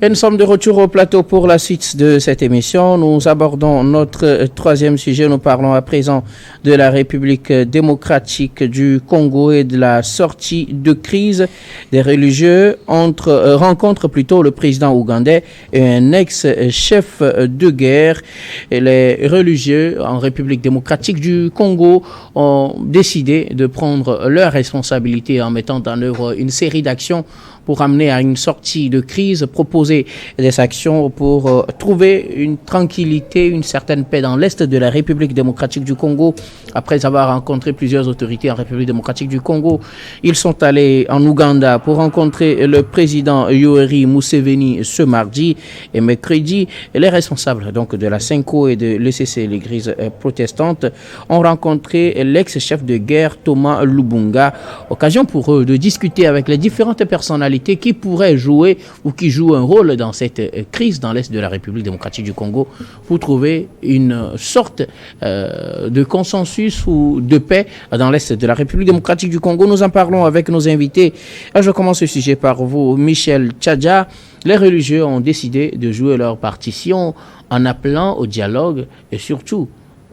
Et nous sommes de retour au plateau pour la suite de cette émission. Nous abordons notre troisième sujet. Nous parlons à présent de la République démocratique du Congo et de la sortie de crise des religieux. Rencontre plutôt le président ougandais et un ex-chef de guerre. Et les religieux en République démocratique du Congo ont décidé de prendre leurs responsabilités en mettant en œuvre une série d'actions pour amener à une sortie de crise, proposer des actions pour trouver une tranquillité, une certaine paix dans l'est de la République démocratique du Congo. Après avoir rencontré plusieurs autorités en République démocratique du Congo, ils sont allés en Ouganda pour rencontrer le président Yoweri Museveni ce mardi et mercredi. Les responsables donc de la Senko et de l'ECC, l'Église protestante, ont rencontré l'ex-chef de guerre Thomas Lubunga. Occasion pour eux de discuter avec les différentes personnalités qui pourraient jouer ou qui jouent un rôle dans cette crise dans l'est de la République démocratique du Congo pour trouver une sorte de consensus ou de paix dans l'est de la République démocratique du Congo. Nous en parlons avec nos invités. Je commence ce sujet par vous, Michel Tchadja. Les religieux ont décidé de jouer leur partition en appelant au dialogue et surtout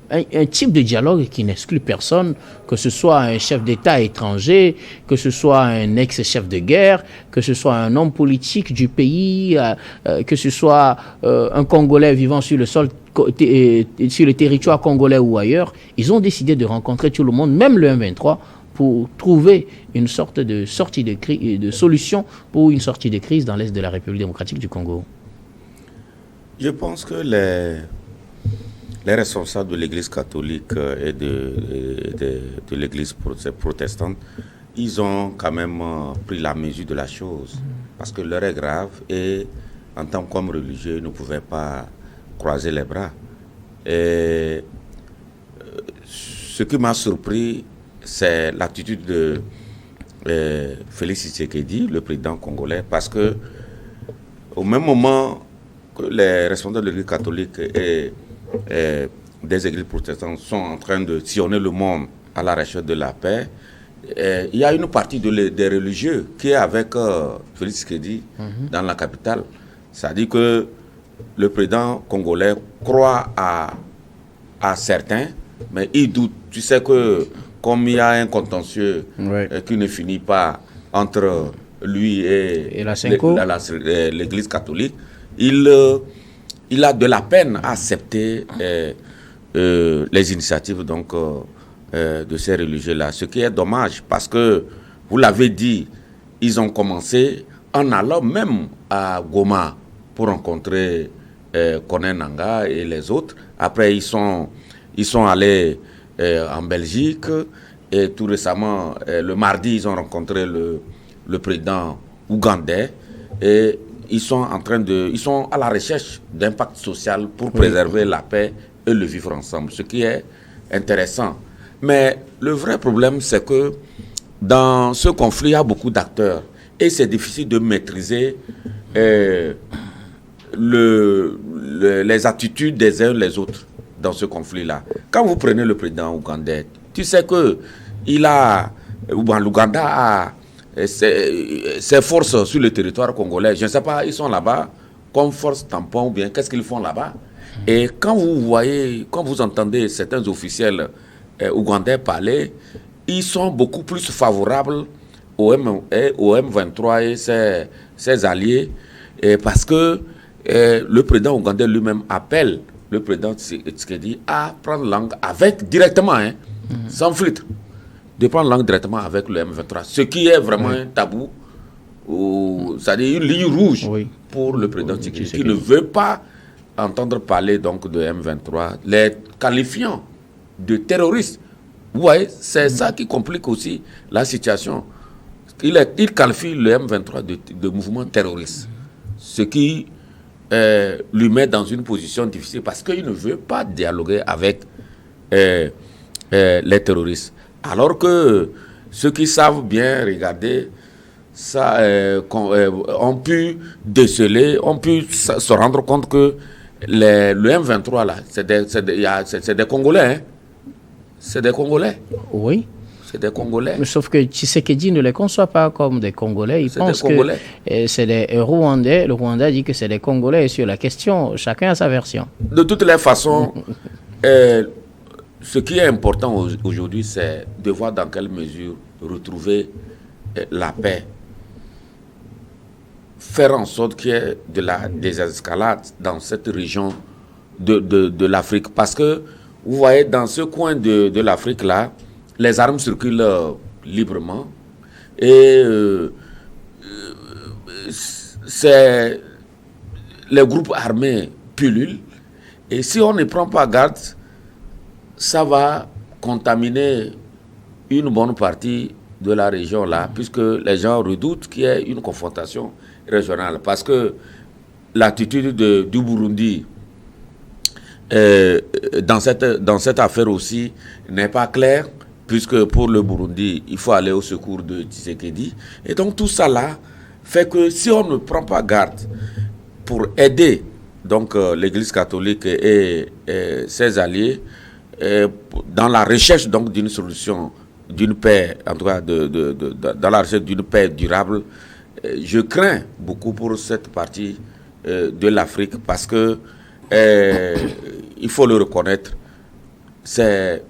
un type de dialogue qui n'exclut personne, que ce soit un chef d'État étranger, que ce soit un ex-chef de guerre, que ce soit un homme politique du pays, que ce soit un Congolais vivant sur le sol, sur le territoire congolais ou ailleurs. Ils ont décidé de rencontrer tout le monde, même le M23, pour trouver une sorte de sortie de crise, de solution pour une sortie de crise dans l'est de la République démocratique du Congo. Je pense que les responsables de l'Église catholique et de l'Église protestante, ils ont quand même pris la mesure de la chose. Parce que l'heure est grave et en tant qu'homme religieux, ils ne pouvaient pas croiser les bras. Et ce qui m'a surpris, c'est l'attitude de Félix Tshisekedi, le président congolais, parce que au même moment que les responsables de l'Église catholique et des églises protestantes sont en train de sillonner le monde à la recherche de la paix, il y a une partie des religieux qui est avec Félix Tshisekedi dans la capitale. C'est-à-dire que le président congolais croit à certains, mais il doute. Tu sais que comme il y a un contentieux qui ne finit pas entre lui et la Senko, l'Église catholique, il a de la peine à accepter les initiatives donc, de ces religieux-là. Ce qui est dommage parce que, vous l'avez dit, ils ont commencé en allant même à Goma pour rencontrer Koné Nanga et les autres. Après, ils sont allés en Belgique et tout récemment, le mardi, ils ont rencontré le président ougandais et ils sont à la recherche d'impact social pour préserver la paix et le vivre ensemble, ce qui est intéressant. Mais le vrai problème, c'est que dans ce conflit, il y a beaucoup d'acteurs et c'est difficile de maîtriser les attitudes des uns les autres dans ce conflit-là. Quand vous prenez le président ougandais, tu sais que l'Ouganda a ses forces sur le territoire congolais. Je ne sais pas, ils sont là-bas comme force tampon ou bien qu'est-ce qu'ils font là-bas. Et quand vous entendez certains officiels ougandais parler, ils sont beaucoup plus favorables au M23 et ses alliés parce que le président ougandais lui-même appelle le président Tshisekedi à prendre langue directement, sans filtre, de prendre langue directement avec le M23, ce qui est vraiment un tabou, c'est-à-dire une ligne rouge pour le président Tshisekedi, qui ne veut pas entendre parler donc de M23, les qualifiant de terroristes. Vous voyez, c'est ça qui complique aussi la situation. Il qualifie le M23 de mouvement terroriste, ce qui lui met dans une position difficile parce qu'il ne veut pas dialoguer avec les terroristes. Alors que ceux qui savent bien regarder ça ont pu déceler, ont pu se rendre compte que le M23 là, c'est des Congolais, hein. C'est des Congolais. Oui. C'est des Congolais. Sauf que Tshisekedi ne les conçoit pas comme des Congolais. Il pense que c'est des Rwandais. Le Rwanda dit que c'est des Congolais. Et sur la question, chacun a sa version. De toutes les façons, ce qui est important aujourd'hui, c'est de voir dans quelle mesure retrouver la paix. Faire en sorte qu'il y ait de la désescalade dans cette région de l'Afrique. Parce que, vous voyez, dans ce coin de l'Afrique-là, les armes circulent librement et les groupes armés pullulent. Et si on ne prend pas garde, ça va contaminer une bonne partie de la région là, puisque les gens redoutent qu'il y ait une confrontation régionale. Parce que l'attitude du Burundi dans cette affaire aussi n'est pas claire, puisque pour le Burundi, il faut aller au secours de Tshisekedi. Et donc tout ça là fait que si on ne prend pas garde pour aider donc l'Église catholique et ses alliés dans la recherche donc d'une solution, d'une paix, en tout cas dans la recherche d'une paix durable, je crains beaucoup pour cette partie de l'Afrique, parce que il faut le reconnaître, c'est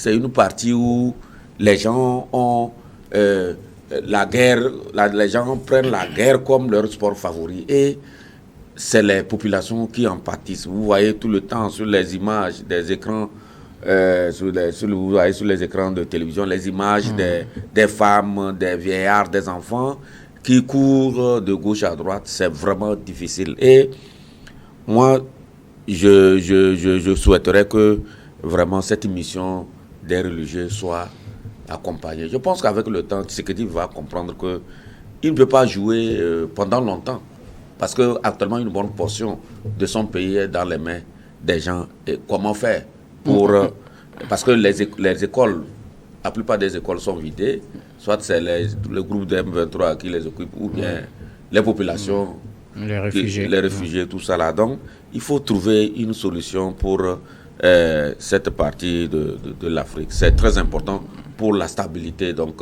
une partie où les gens ont la guerre, les gens prennent la guerre comme leur sport favori, et c'est les populations qui en pâtissent. Vous voyez tout le temps sur les images des écrans, vous voyez sur les écrans de télévision, les images des femmes, des vieillards, des enfants qui courent de gauche à droite. C'est vraiment difficile. Et moi, je souhaiterais que vraiment cette mission des religieux soit accompagnée. Je pense qu'avec le temps, Tshisekedi va comprendre qu'il ne peut pas jouer pendant longtemps. Parce qu'actuellement, une bonne portion de son pays est dans les mains des gens. Et comment faire pour... parce que les écoles, la plupart des écoles sont vidées. Soit c'est le groupe de M23 qui les occupe, ou bien les populations, les réfugiés, tout ça là. Donc, il faut trouver une solution pour cette partie de l'Afrique. C'est très important pour la stabilité donc,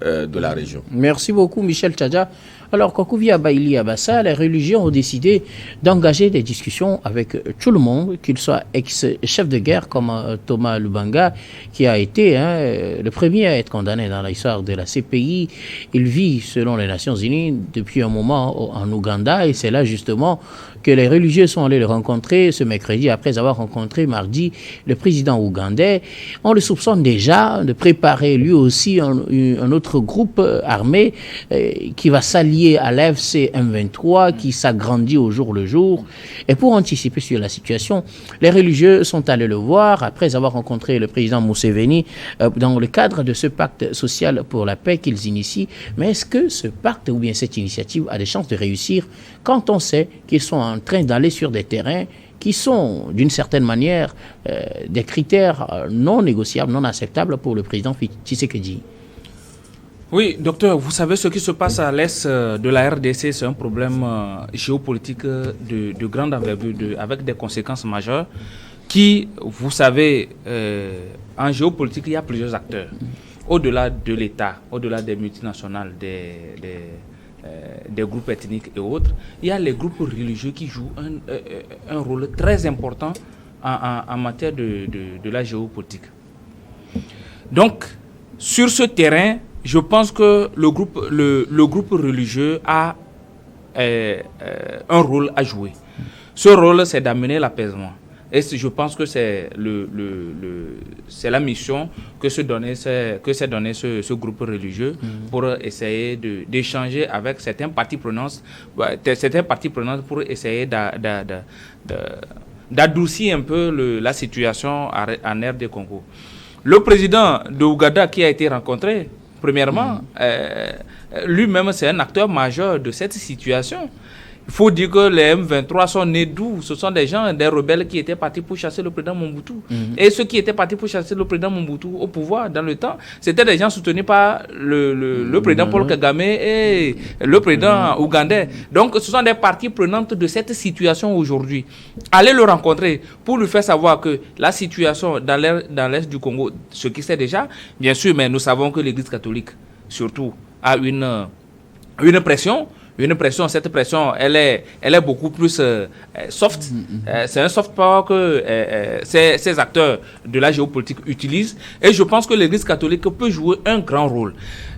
de la région. Merci beaucoup, Michel Tchadja. Alors, Kokouvia Baili Abassa, les religieux ont décidé d'engager des discussions avec tout le monde, qu'il soit ex-chef de guerre comme Thomas Lubanga, qui a été le premier à être condamné dans l'histoire de la CPI. Il vit, selon les Nations Unies, depuis un moment en Ouganda, et c'est là justement que les religieux sont allés le rencontrer ce mercredi, après avoir rencontré mardi le président ougandais. On le soupçonne déjà de préparer lui aussi un autre groupe armé qui va s'allier à l'AFC M23, qui s'agrandit au jour le jour. Et pour anticiper sur la situation, les religieux sont allés le voir après avoir rencontré le président Museveni dans le cadre de ce pacte social pour la paix qu'ils initient. Mais est-ce que ce pacte ou bien cette initiative a des chances de réussir quand on sait qu'ils sont en train d'aller sur des terrains qui sont, d'une certaine manière, des critères non négociables, non acceptables pour le président Tshisekedi? Oui, docteur, vous savez ce qui se passe à l'est de la RDC, c'est un problème géopolitique de grande envergure, avec des conséquences majeures qui, vous savez, en géopolitique, il y a plusieurs acteurs. Au-delà de l'État, au-delà des multinationales, des groupes ethniques et autres, il y a les groupes religieux qui jouent un rôle très important en matière de la géopolitique. Donc, sur ce terrain, je pense que le groupe religieux a un rôle à jouer. Ce rôle, c'est d'amener l'apaisement. Et je pense que c'est la mission que s'est donnée ce groupe religieux pour essayer d'échanger avec certains parties prenantes pour essayer d'adoucir un peu la situation en RD Congo. Le président de Ouganda qui a été rencontré, premièrement, lui-même, c'est un acteur majeur de cette situation. Il faut dire que les M23 sont nés d'où? Ce sont des gens, des rebelles qui étaient partis pour chasser le président Mobutu. Et ceux qui étaient partis pour chasser le président Mobutu au pouvoir dans le temps, c'était des gens soutenus par le président Paul Kagame et le président ougandais. Donc ce sont des parties prenantes de cette situation aujourd'hui. Allez le rencontrer pour lui faire savoir que la situation dans l'Est du Congo, ce qui sait déjà, bien sûr, mais nous savons que l'Église catholique, surtout, a une pression. Cette pression, elle est beaucoup plus soft. C'est un soft power que ces acteurs de la géopolitique utilisent. Et je pense que l'Église catholique peut jouer un grand rôle.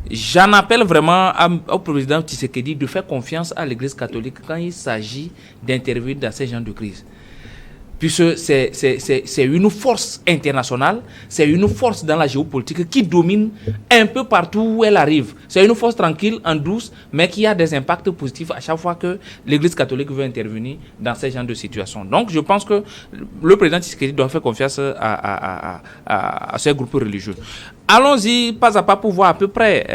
J'en appelle vraiment au président Tshisekedi de faire confiance à l'Église catholique quand il s'agit d'intervenir dans ces genres de crise. Puisque c'est une force internationale, c'est une force dans la géopolitique qui domine un peu partout où elle arrive. C'est une force tranquille, en douce, mais qui a des impacts positifs à chaque fois que l'Église catholique veut intervenir dans ces genres de situations. Donc je pense que le président Tshisekedi doit faire confiance à ces groupes religieux. Allons-y pas à pas pour voir à peu près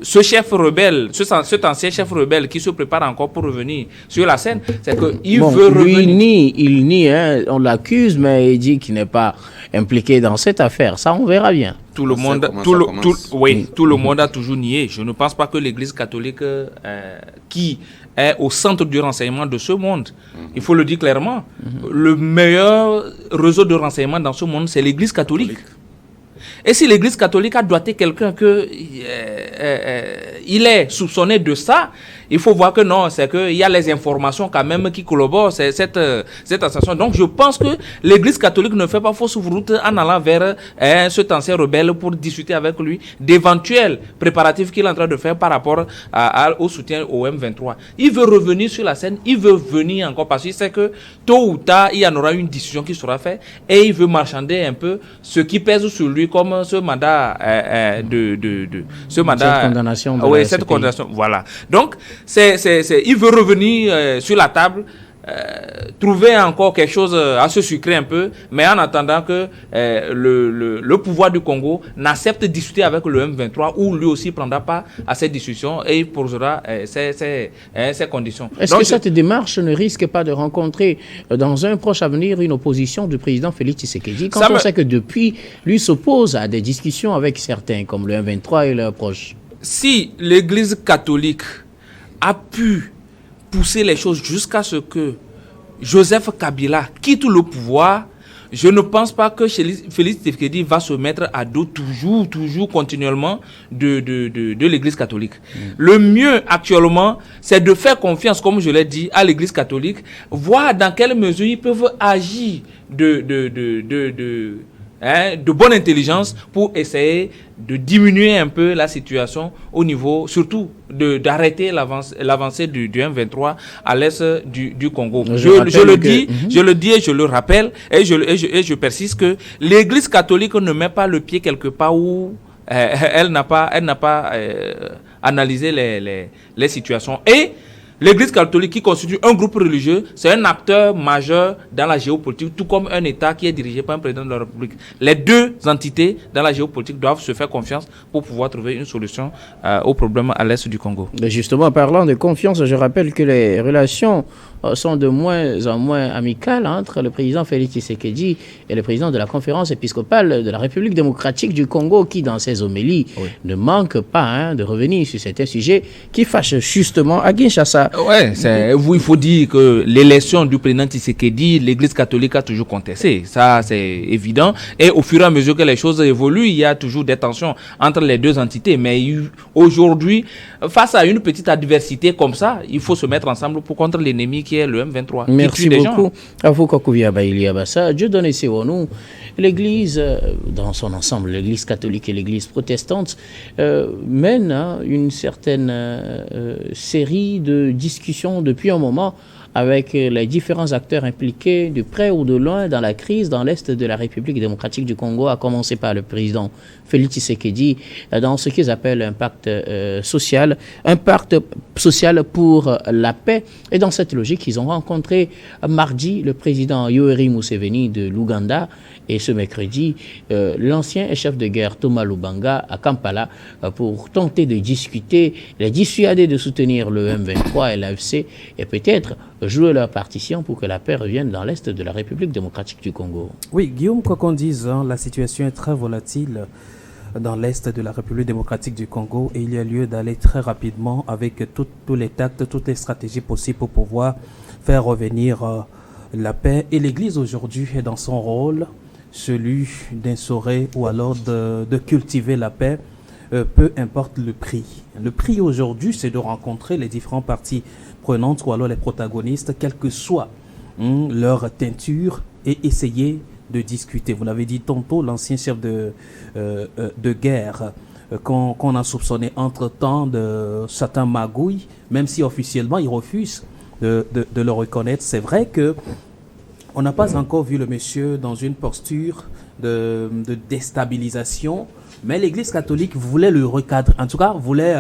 ce chef rebelle, cet ancien chef rebelle qui se prépare encore pour revenir sur la scène, c'est qu'il veut revenir. Il nie, hein, on l'accuse, mais il dit qu'il n'est pas impliqué dans cette affaire. Ça, on verra bien. Tout le monde a toujours nié. Je ne pense pas que l'Église catholique, qui est au centre du renseignement de ce monde, il faut le dire clairement, le meilleur réseau de renseignement dans ce monde, c'est l'Église catholique. Et si l'Église catholique a doigté quelqu'un il est soupçonné de ça, il faut voir que non, c'est qu'il y a les informations quand même qui collaborent cette association. Donc je pense que l'Église catholique ne fait pas fausse route en allant vers cet ancien rebelle pour discuter avec lui d'éventuels préparatifs qu'il est en train de faire par rapport au soutien au M23. Il veut revenir sur la scène, il veut venir encore parce qu'il sait que tôt ou tard, il y en aura une décision qui sera faite et il veut marchander un peu ce qui pèse sur lui comme ce mandat ce mandat, cette condamnation. Cette condamnation, voilà. Donc, il veut revenir sur la table, trouver encore quelque chose à se sucrer un peu, mais en attendant que le pouvoir du Congo n'accepte de discuter avec le M23 ou lui aussi prendra part à cette discussion et il posera ses conditions. Est-ce que cette démarche ne risque pas de rencontrer dans un proche avenir une opposition du président Félix Tshisekedi quand on sait que depuis, lui s'oppose à des discussions avec certains comme le M23 et leurs proches? Si l'Église catholique a pu pousser les choses jusqu'à ce que Joseph Kabila quitte le pouvoir, je ne pense pas que Félix Tshisekedi va se mettre à dos toujours continuellement de l'Église catholique. Le mieux actuellement, c'est de faire confiance, comme je l'ai dit, à l'Église catholique, voir dans quelle mesure ils peuvent agir de bonne intelligence pour essayer de diminuer un peu la situation au niveau, surtout d'arrêter l'avancée du M23 à l'est du Congo. Je le dis et je le rappelle et je persiste que l'Église catholique ne met pas le pied quelque part où elle n'a pas analysé les situations. Et l'Église catholique, qui constitue un groupe religieux, c'est un acteur majeur dans la géopolitique, tout comme un État qui est dirigé par un président de la République. Les deux entités dans la géopolitique doivent se faire confiance pour pouvoir trouver une solution aux problèmes à l'est du Congo. Mais justement, parlant de confiance, je rappelle que les relations sont de moins en moins amicales entre le président Félix Tshisekedi et le président de la conférence épiscopale de la République démocratique du Congo, qui dans ses homélies ne manque pas de revenir sur certains sujets qui fâchent justement à Kinshasa. Il faut dire que l'élection du président Tshisekedi, l'Église catholique a toujours contesté, ça c'est évident, et au fur et à mesure que les choses évoluent, il y a toujours des tensions entre les deux entités, mais aujourd'hui, face à une petite adversité comme ça, il faut se mettre ensemble pour contre l'ennemi qui est le M23. Merci beaucoup à vous, Kokouya Baïli Abassa. Dieu donne nous. L'Église, dans son ensemble, l'Église catholique et l'Église protestante, mène une certaine série de discussions depuis un moment avec les différents acteurs impliqués de près ou de loin dans la crise dans l'Est de la République démocratique du Congo, à commencer par le président Félix Tshisekedi, dans ce qu'ils appellent un pacte social pour la paix. Et dans cette logique, ils ont rencontré mardi le président Yoweri Museveni de l'Ouganda et ce mercredi, l'ancien chef de guerre Thomas Lubanga à Kampala pour tenter de discuter, les dissuader de soutenir le M23 et l'AFC et peut-être jouer leur partition pour que la paix revienne dans l'Est de la République démocratique du Congo. Oui, Guillaume, quoi qu'on dise, la situation est très volatile dans l'Est de la République démocratique du Congo et il y a lieu d'aller très rapidement avec tous les tactes, toutes les stratégies possibles pour pouvoir faire revenir la paix. Et l'Église aujourd'hui est dans son rôle, celui d'instaurer ou alors de cultiver la paix, peu importe le prix. Le prix aujourd'hui, c'est de rencontrer les différentes parties prenantes ou alors les protagonistes, quelle que soit leur teinture, et essayer de discuter. Vous l'avez dit tantôt, l'ancien chef de guerre qu'on a soupçonné entre-temps de certains magouilles, même si officiellement il refuse de le reconnaître. C'est vrai que on n'a pas encore vu le monsieur dans une posture de déstabilisation, mais l'Église catholique voulait le recadrer, en tout cas voulait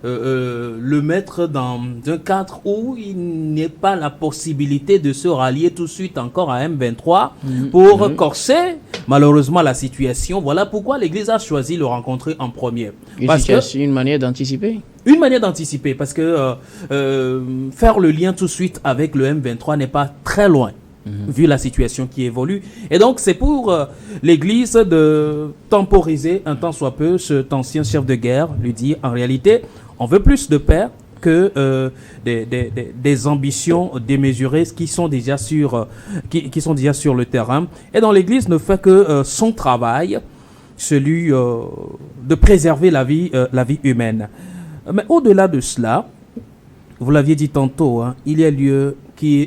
le mettre dans un cadre où il n'y ait pas la possibilité de se rallier tout de suite encore à M23 pour corser malheureusement la situation. Voilà pourquoi l'Église a choisi de le rencontrer en premier. C'est une manière d'anticiper. Une manière d'anticiper, parce que faire le lien tout de suite avec le M23 n'est pas très loin. Vu la situation qui évolue. Et donc, c'est pour l'Église de temporiser un tant soit peu cet ancien chef de guerre, lui dire, en réalité, on veut plus de paix que des ambitions démesurées qui sont déjà sur le terrain. Et donc, l'Église ne fait que son travail, celui de préserver la vie humaine. Mais au-delà de cela, vous l'aviez dit tantôt, il y a lieu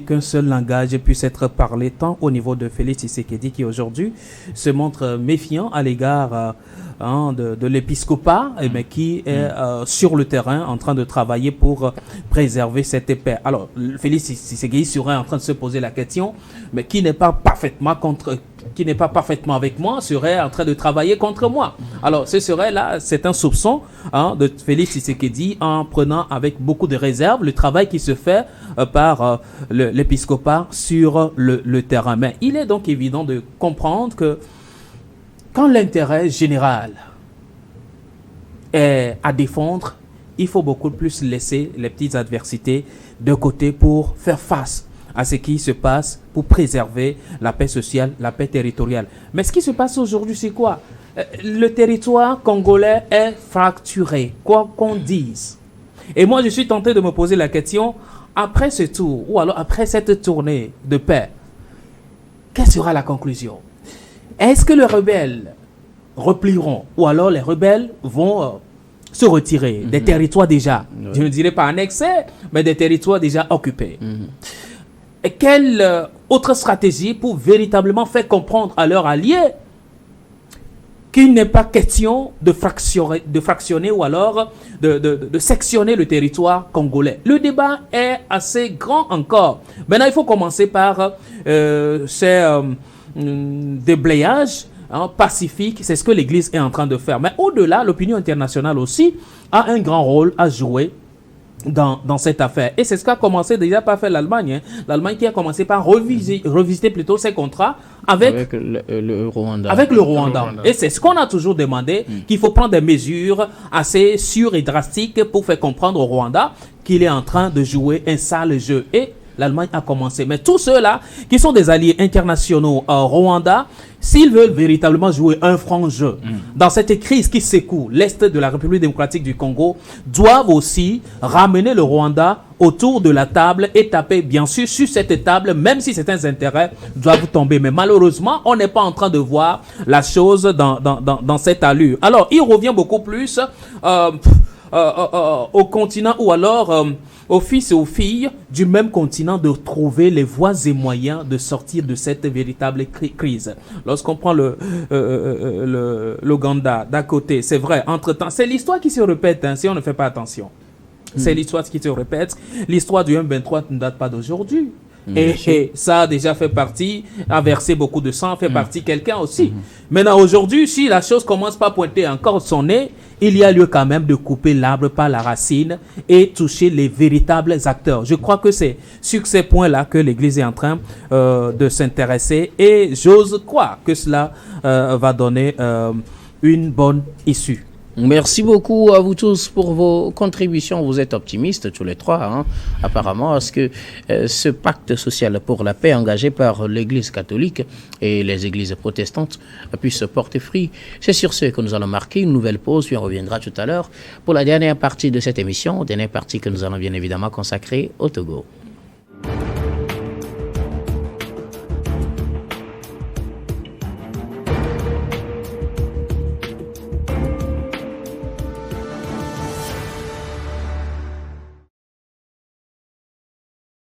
qu'un seul langage puisse être parlé tant au niveau de Félix Tshisekedi qui aujourd'hui se montre méfiant à l'égard de l'épiscopat, mais qui est sur le terrain en train de travailler pour préserver cette paix. Alors, Félix Tshisekedi serait en train de se poser la question, mais qui n'est pas parfaitement avec moi, serait en train de travailler contre moi. Alors, ce serait là, c'est un soupçon de Félix Tshisekedi en prenant avec beaucoup de réserve le travail qui se fait par l'épiscopat sur le terrain. Mais il est donc évident de comprendre que quand l'intérêt général est à défendre, il faut beaucoup plus laisser les petites adversités de côté pour faire face à ce qui se passe pour préserver la paix sociale, la paix territoriale. Mais ce qui se passe aujourd'hui, c'est quoi? Le territoire congolais est fracturé, quoi qu'on dise. Et moi, je suis tenté de me poser la question, après ce tour, ou alors après cette tournée de paix, quelle sera la conclusion? Est-ce que les rebelles replieront, ou alors les rebelles vont se retirer des territoires déjà, je ne dirais pas annexés, mais des territoires déjà occupés? Et quelle autre stratégie pour véritablement faire comprendre à leurs alliés qu'il n'est pas question de fractionner ou alors de sectionner le territoire congolais? Le débat est assez grand encore. Maintenant, il faut commencer par ces déblayages pacifiques. C'est ce que l'Église est en train de faire. Mais au-delà, l'opinion internationale aussi a un grand rôle à jouer dans cette affaire. Et c'est ce qu'a commencé déjà par faire l'Allemagne. L'Allemagne qui a commencé par revisiter plutôt ses contrats avec le Rwanda. Avec le Rwanda. Et c'est ce qu'on a toujours demandé, qu'il faut prendre des mesures assez sûres et drastiques pour faire comprendre au Rwanda qu'il est en train de jouer un sale jeu. Et l'Allemagne a commencé. Mais tous ceux-là qui sont des alliés internationaux au Rwanda, s'ils veulent véritablement jouer un franc jeu dans cette crise qui secoue l'Est de la République démocratique du Congo, doivent aussi ramener le Rwanda autour de la table et taper bien sûr sur cette table, même si certains intérêts doivent tomber. Mais malheureusement, on n'est pas en train de voir la chose dans cette allure. Alors, il revient beaucoup plus au continent ou alors aux fils et aux filles du même continent de trouver les voies et moyens de sortir de cette véritable crise. Lorsqu'on prend l'Ouganda d'à côté, c'est vrai, entre-temps, c'est l'histoire qui se répète si on ne fait pas attention. C'est l'histoire qui se répète. L'histoire du M23 ne date pas d'aujourd'hui. Et ça a déjà fait partie, a versé beaucoup de sang, fait partie quelqu'un aussi. Maintenant, aujourd'hui, si la chose commence pas à pointer encore son nez, il y a lieu quand même de couper l'arbre par la racine et toucher les véritables acteurs. Je crois que c'est sur ces points-là que l'Église est en train de s'intéresser et j'ose croire que cela va donner une bonne issue. Merci beaucoup à vous tous pour vos contributions. Vous êtes optimistes tous les trois, hein, apparemment, à ce que ce pacte social pour la paix engagé par l'Église catholique et les églises protestantes puisse porter fruit. C'est sur ce que nous allons marquer une nouvelle pause, puis on reviendra tout à l'heure pour la dernière partie de cette émission, dernière partie que nous allons bien évidemment consacrer au Togo.